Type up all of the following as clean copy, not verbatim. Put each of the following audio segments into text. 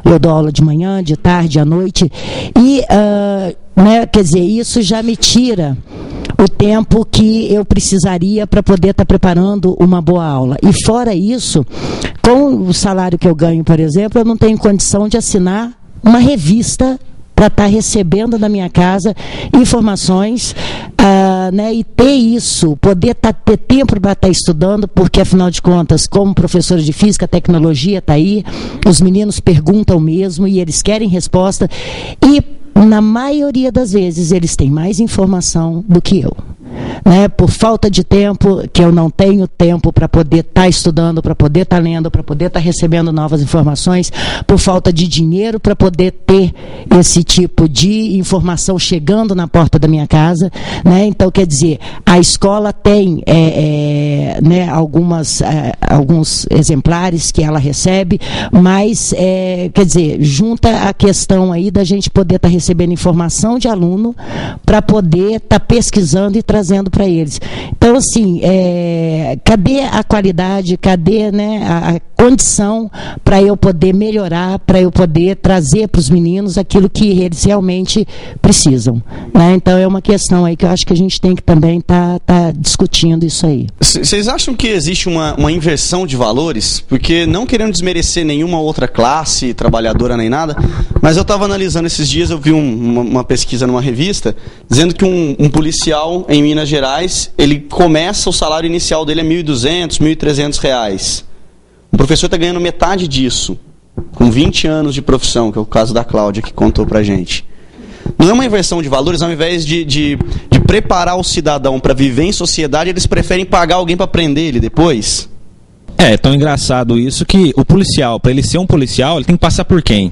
Eu dou aula de manhã, de tarde, à noite, e, né, quer dizer, isso já me tira o tempo que eu precisaria para poder estar preparando uma boa aula. E fora isso, com o salário que eu ganho, por exemplo, eu não tenho condição de assinar uma revista para estar recebendo da minha casa informações, né, e ter isso, poder ter tempo para estar estudando, porque, afinal de contas, como professora de física, a tecnologia está aí, os meninos perguntam mesmo e eles querem resposta, e, na maioria das vezes, eles têm mais informação do que eu. Né, por falta de tempo, que eu não tenho tempo para poder estar estudando, para poder estar lendo, para poder estar recebendo novas informações, por falta de dinheiro para poder ter esse tipo de informação chegando na porta da minha casa, né? Então, quer dizer, a escola tem né, alguns exemplares que ela recebe, mas, quer dizer, junta a questão aí da gente poder estar recebendo informação de aluno para poder estar pesquisando e trazendo para eles. Então, assim, cadê a qualidade, cadê, né, a condição para eu poder melhorar, para eu poder trazer para os meninos aquilo que eles realmente precisam, né? Então, é uma questão aí que eu acho que a gente tem que também tá discutindo isso aí. Vocês acham que existe uma inversão de valores? Porque, não querendo desmerecer nenhuma outra classe trabalhadora nem nada, mas eu estava analisando esses dias, eu vi uma pesquisa numa revista, dizendo que um policial em Minas Gerais, ele começa, o salário inicial dele é R$ 1.200, R$ 1.300. O professor está ganhando metade disso, com 20 anos de profissão, que é o caso da Cláudia, que contou pra gente. Não é uma inversão de valores, ao invés de preparar o cidadão para viver em sociedade, eles preferem pagar alguém para prender ele depois? É tão engraçado isso que o policial, para ele ser um policial, ele tem que passar por quem?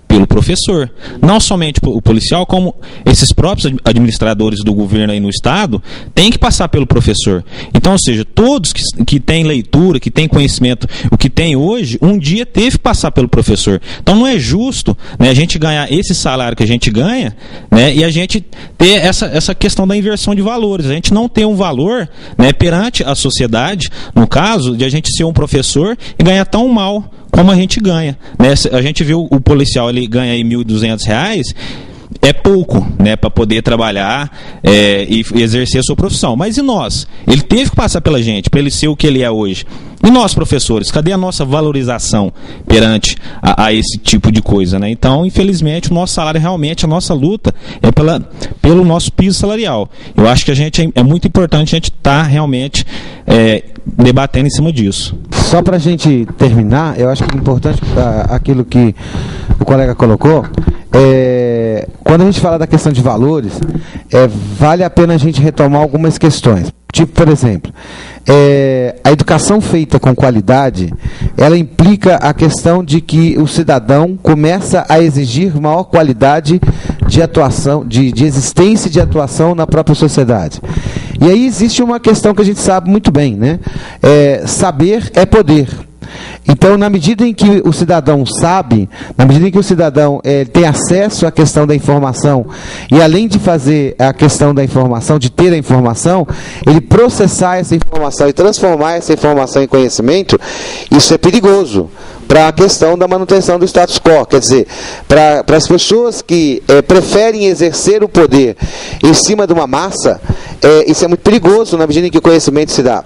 Pelo professor. Não somente o policial, como esses próprios administradores do governo aí no estado, têm que passar pelo professor. Então, ou seja, todos que têm leitura, que têm conhecimento, o que tem hoje, um dia teve que passar pelo professor. Então, não é justo, né, a gente ganhar esse salário que a gente ganha, né, e a gente ter essa questão da inversão de valores. A gente não tem um valor, né, perante a sociedade, no caso de a gente ser um professor e ganhar tão mal como a gente ganha, né? A gente viu o policial, ele ganha aí R$ 1.200, é pouco, né, para poder trabalhar e exercer a sua profissão. Mas e nós? Ele teve que passar pela gente, para ele ser o que ele é hoje. E nós, professores, cadê a nossa valorização perante a esse tipo de coisa, né? Então, infelizmente, o nosso salário, realmente, a nossa luta é pelo nosso piso salarial. Eu acho que é muito importante a gente estar realmente debatendo em cima disso. Só para a gente terminar, eu acho que é importante aquilo que o colega colocou. Quando a gente fala da questão de valores, vale a pena a gente retomar algumas questões. Tipo, por exemplo, a educação feita com qualidade, ela implica a questão de que o cidadão começa a exigir maior qualidade de atuação, de existência e de atuação na própria sociedade. E aí existe uma questão que a gente sabe muito bem, né? Saber é poder. Então, na medida em que o cidadão sabe, na medida em que o cidadão tem acesso à questão da informação, e além de fazer a questão da informação, de ter a informação, ele processar essa informação e transformar essa informação em conhecimento, isso é perigoso para a questão da manutenção do status quo. Quer dizer, para as pessoas que preferem exercer o poder em cima de uma massa, isso é muito perigoso na medida em que o conhecimento se dá.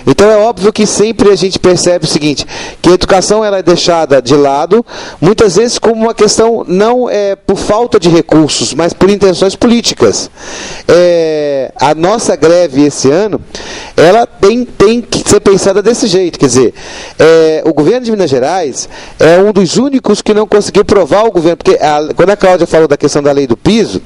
Então é óbvio que sempre a gente percebe o seguinte, que a educação ela é deixada de lado, muitas vezes como uma questão não por falta de recursos, mas por intenções políticas. A nossa greve esse ano, ela tem que ser pensada desse jeito, quer dizer, o governo de Minas Gerais é um dos únicos que não conseguiu provar o governo, porque quando a Cláudia falou da questão da lei do piso,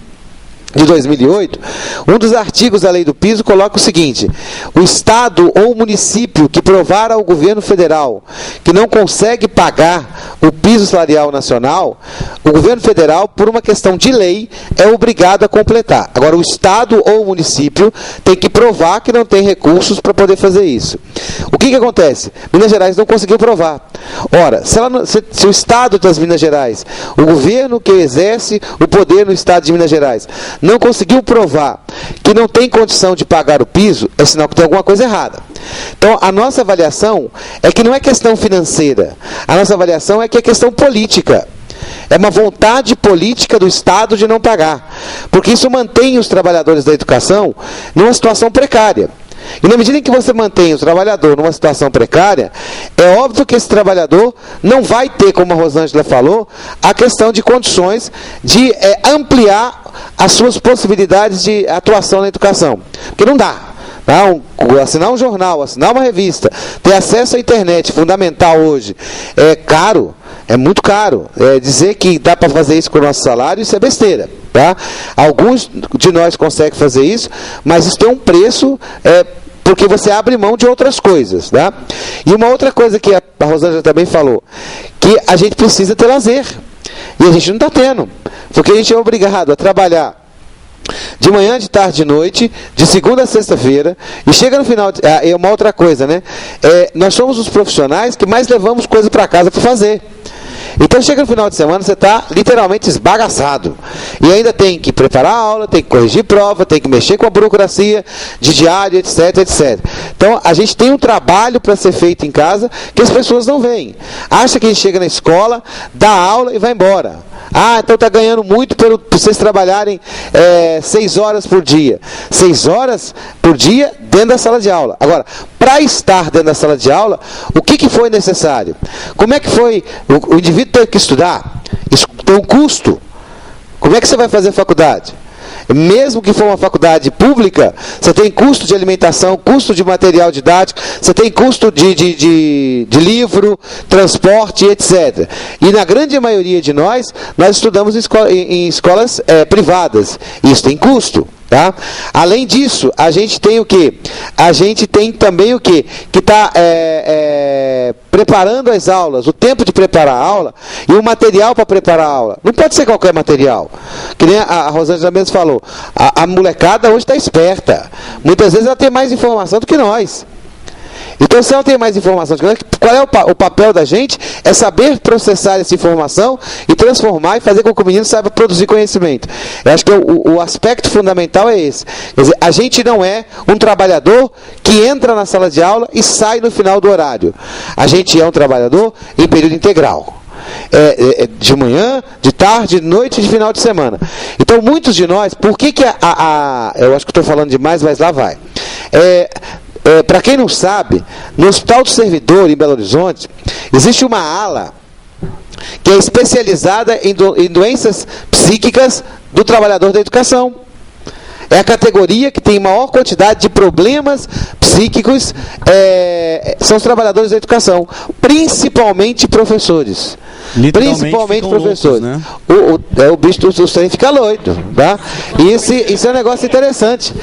de 2008, um dos artigos da lei do piso coloca o seguinte: o Estado ou o município que provar ao governo federal que não consegue pagar o piso salarial nacional, o governo federal, por uma questão de lei, é obrigado a completar. Agora, o Estado ou o município tem que provar que não tem recursos para poder fazer isso. O que acontece? Minas Gerais não conseguiu provar. Ora, se o Estado das Minas Gerais, o governo que exerce o poder no Estado de Minas Gerais, não conseguiu provar que não tem condição de pagar o piso, é sinal que tem alguma coisa errada. Então, a nossa avaliação é que não é questão financeira. A nossa avaliação é que é questão política. é uma vontade política do Estado de não pagar, porque isso mantém os trabalhadores da educação numa situação precária. E na medida em que você mantém o trabalhador numa situação precária, é óbvio que esse trabalhador não vai ter, como a Rosângela falou, a questão de condições de ampliar as suas possibilidades de atuação na educação. Porque não dá. Assinar um jornal, assinar uma revista, ter acesso à internet, fundamental hoje, é caro, é muito caro. Dizer que dá para fazer isso com o nosso salário, isso é besteira. Tá? Alguns de nós conseguem fazer isso, mas isso tem um preço, porque você abre mão de outras coisas. Tá? E uma outra coisa que a Rosângela também falou, que a gente precisa ter lazer, e a gente não está tendo, porque a gente é obrigado a trabalhar de manhã, de tarde, de noite, de segunda a sexta-feira, e chega no final, é uma outra coisa, né? Nós somos os profissionais que mais levamos coisa para casa para fazer. Então chega no final de semana, você está literalmente esbagaçado. E ainda tem que preparar a aula, tem que corrigir prova, tem que mexer com a burocracia de diário, etc, etc. Então a gente tem um trabalho para ser feito em casa que as pessoas não veem. Acha que a gente chega na escola, dá aula e vai embora. Então está ganhando muito por vocês trabalharem 6 horas por dia. 6 horas por dia dentro da sala de aula. Agora, para estar dentro da sala de aula, o que foi necessário? Como é que foi? O indivíduo teve que estudar? Isso tem um custo. Como é que você vai fazer faculdade? Mesmo que for uma faculdade pública, você tem custo de alimentação, custo de material didático, você tem custo de livro, transporte, etc. E na grande maioria de nós estudamos em escolas privadas. Isso tem custo. Tá? Além disso, a gente tem o quê? A gente tem também o quê? Que está preparando as aulas, o tempo de preparar a aula e o material para preparar a aula. Não pode ser qualquer material. Que nem a Rosângela mesmo falou. A molecada hoje está esperta. Muitas vezes ela tem mais informação do que nós. Então, se ela tem mais informação, qual é o papel da gente? É saber processar essa informação e transformar e fazer com que o menino saiba produzir conhecimento. Eu acho que o aspecto fundamental é esse. Quer dizer, a gente não é um trabalhador que entra na sala de aula e sai no final do horário. A gente é um trabalhador em período integral. De manhã, de tarde, de noite e de final de semana. Então, muitos de nós, por que eu acho que estou falando demais, mas lá vai. Para quem não sabe, no Hospital do Servidor, em Belo Horizonte, existe uma ala que é especializada em doenças psíquicas do trabalhador da educação. É a categoria que tem maior quantidade de problemas psíquicos, são os trabalhadores da educação, principalmente professores. Principalmente professores. Loucos, né? O bicho do trem fica loiro. Tá? Isso é um negócio interessante.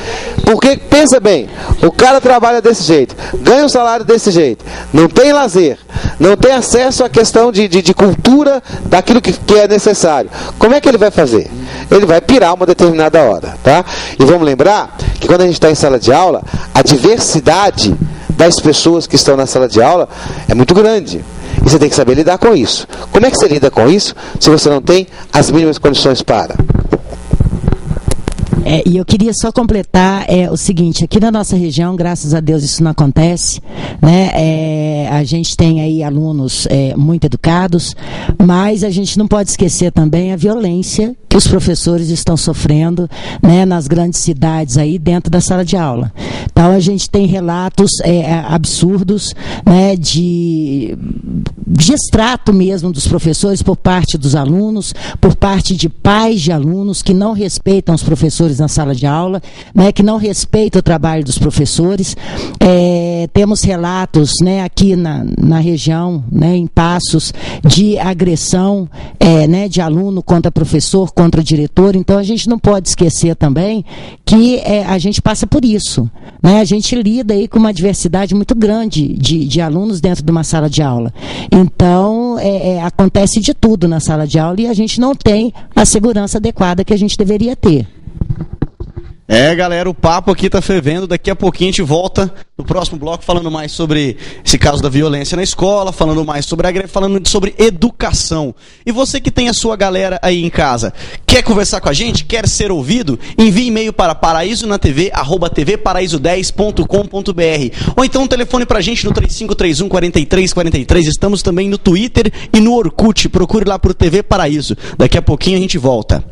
Porque, pensa bem, o cara trabalha desse jeito, ganha um salário desse jeito, não tem lazer, não tem acesso à questão de cultura daquilo que é necessário. Como é que ele vai fazer? Ele vai pirar uma determinada hora. Tá? E vamos lembrar que quando a gente está em sala de aula, a diversidade das pessoas que estão na sala de aula é muito grande. E você tem que saber lidar com isso. Como é que você lida com isso se você não tem as mínimas condições para? E eu queria só completar o seguinte, aqui na nossa região, graças a Deus isso não acontece, né? A gente tem aí alunos muito educados, mas a gente não pode esquecer também a violência que os professores estão sofrendo, né, nas grandes cidades aí dentro da sala de aula. Então a gente tem relatos absurdos, né, de extrato mesmo dos professores por parte dos alunos, por parte de pais de alunos que não respeitam os professores na sala de aula, né, que não respeitam o trabalho dos professores. Temos relatos, né, aqui na região, né, em Passos, de agressão, né, de aluno contra professor, contra diretor. Então a gente não pode esquecer também que a gente passa por isso, né? A gente lida aí com uma diversidade muito grande de alunos dentro de uma sala de aula. Então acontece de tudo na sala de aula e a gente não tem a segurança adequada que a gente deveria ter. Galera, o papo aqui tá fervendo. Daqui a pouquinho a gente volta no próximo bloco falando mais sobre esse caso da violência na escola, falando mais sobre a greve, falando sobre educação. E você que tem a sua galera aí em casa, quer conversar com a gente? Quer ser ouvido? Envie e-mail para paraisonatv@tv10.com.br ou então telefone pra gente no 3531 4343. Estamos também no Twitter e no Orkut. Procure lá por TV Paraíso. Daqui a pouquinho a gente volta.